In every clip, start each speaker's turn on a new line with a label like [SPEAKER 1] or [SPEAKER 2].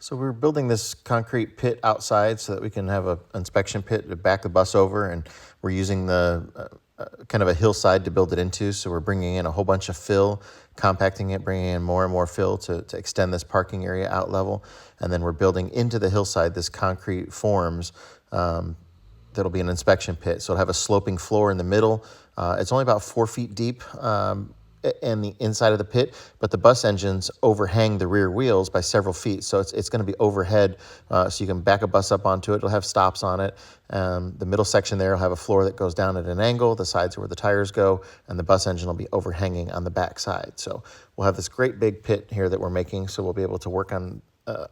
[SPEAKER 1] So we're building this concrete pit outside so that we can have an inspection pit to back the bus over, and we're using the kind of a hillside to build it into. So we're bringing in a whole bunch of fill, compacting it, bringing in more and more fill to extend this parking area out level. And then we're building into the hillside this concrete forms that'll be an inspection pit. So it'll have a sloping floor in the middle. It's only about 4 feet deep and the inside of the pit, but the bus engines overhang the rear wheels by several feet. So it's going to be overhead, so you can back a bus up onto it. It'll have stops on it. The middle section there will have a floor that goes down at an angle. The sides are where the tires go, and the bus engine will be overhanging on the back side. So we'll have this great big pit here that we're making, so we'll be able to work on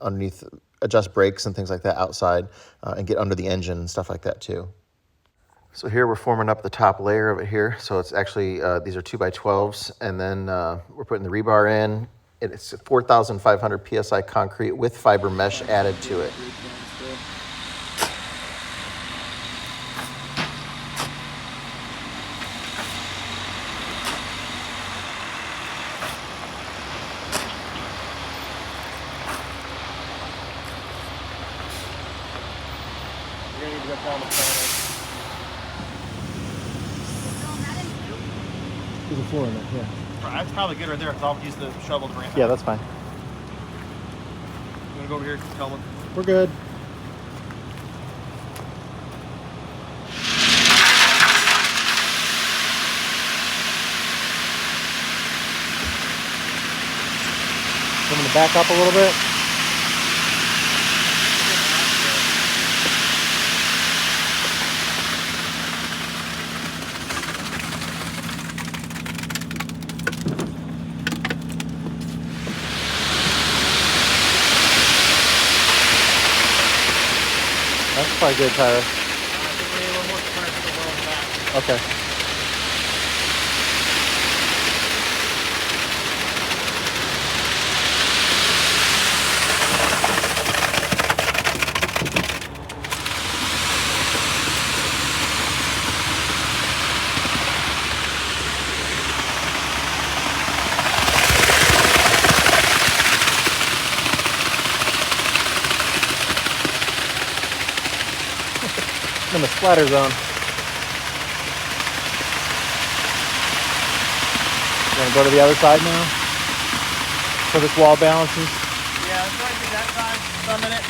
[SPEAKER 1] underneath, adjust brakes and things like that outside, and get under the engine and stuff like that too. So here we're forming up the top layer of it here. So it's actually, these are 2x12s, and then we're putting the rebar in. It's 4,500 PSI concrete with fiber mesh added to it.
[SPEAKER 2] You're gonna need to go down the panel.
[SPEAKER 3] There's a floor in it, yeah.
[SPEAKER 2] That's probably good right there, because I'll use the shovel to bring it
[SPEAKER 3] Yeah,
[SPEAKER 2] down.
[SPEAKER 3] that's fine.
[SPEAKER 2] You wanna go over here and tell them?
[SPEAKER 3] We're good. I'm going to back up a little bit. That's probably good, Tyler.
[SPEAKER 2] I think we need a little more trying to put the well in the back.
[SPEAKER 3] Okay. In the splatter zone. You want to go to the other side now? So this wall balances?
[SPEAKER 2] Yeah, let's go ahead and do that side for a minute.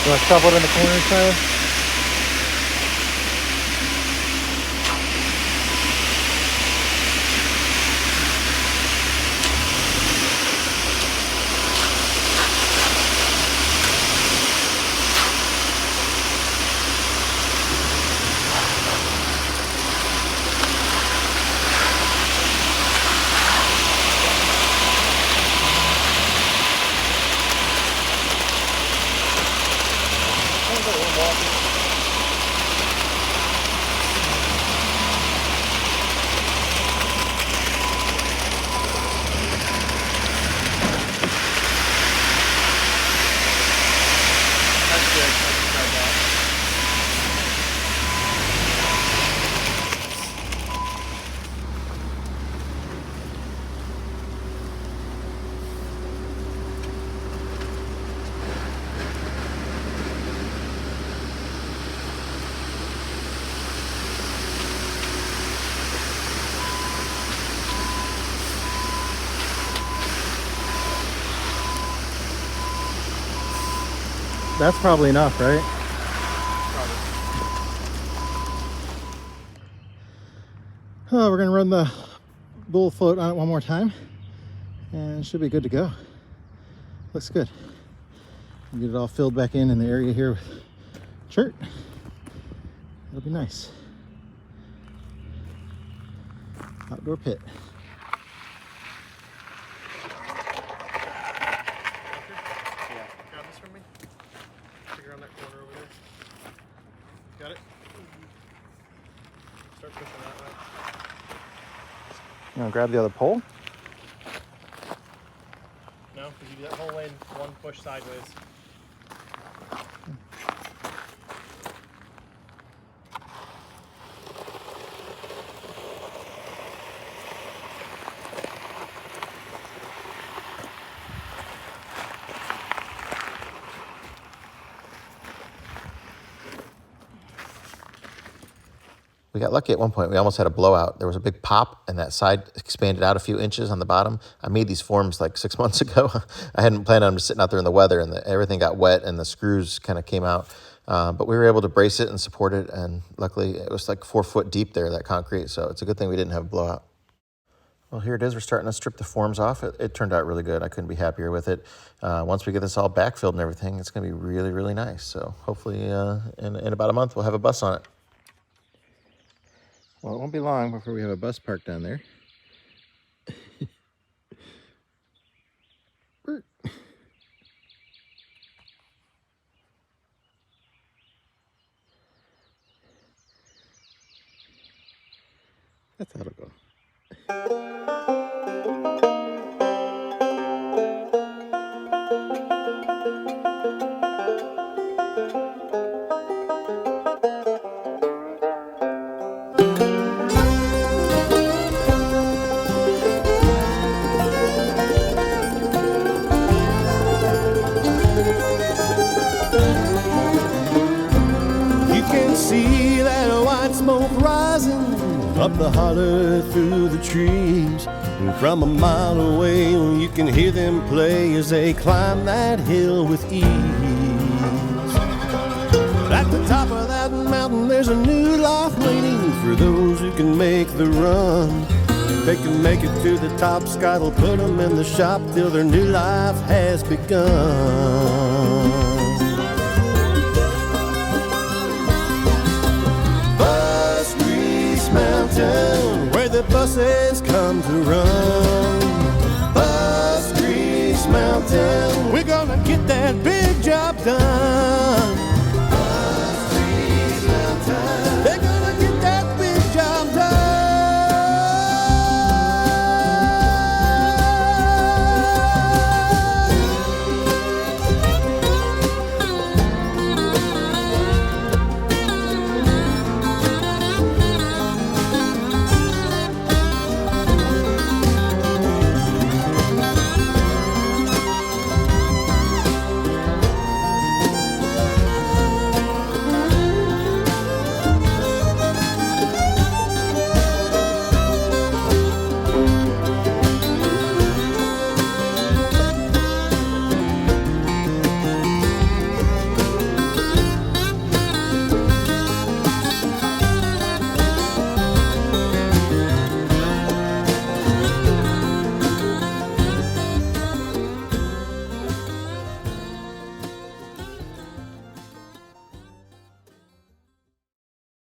[SPEAKER 3] You want to shovel it in the corners, Tyler?
[SPEAKER 2] One more.
[SPEAKER 3] That's probably enough, right? Oh, we're gonna run the bull float on it one more time, and it should be good to go. Looks good. Get it all filled back in the area here with chert. It'll be nice. Outdoor pit.
[SPEAKER 2] Yeah. Grab this from me. Figure on that corner over there. Got it? Start pushing that way.
[SPEAKER 3] You wanna grab the other pole?
[SPEAKER 2] No, because you do that whole way in one push sideways.
[SPEAKER 1] We got lucky at one point. We almost had a blowout. There was a big pop, and that side expanded out a few inches on the bottom. I made these forms like 6 months ago. I hadn't planned on just sitting out there in the weather, and everything got wet, and the screws kind of came out. But we were able to brace it and support it, and luckily it was like 4 foot deep there, that concrete, so it's a good thing we didn't have a blowout. Well, here it is. We're starting to strip the forms off. It turned out really good. I couldn't be happier with it. Once we get this all backfilled and everything, it's going to be really, really nice. So hopefully in about a month we'll have a bus on it. Well, it won't be long before we have a bus parked down there. That's how it'll go.
[SPEAKER 4] See that white smoke rising up the holler through the trees, and from a mile away you can hear them play as they climb that hill with ease. But at the top of that mountain there's a new life waiting for those who can make the run. If they can make it to the top, Scott will put them in the shop till their new life has begun. Mountain, where the buses come to run. Bus Grease Mountain, we're gonna get that big job done.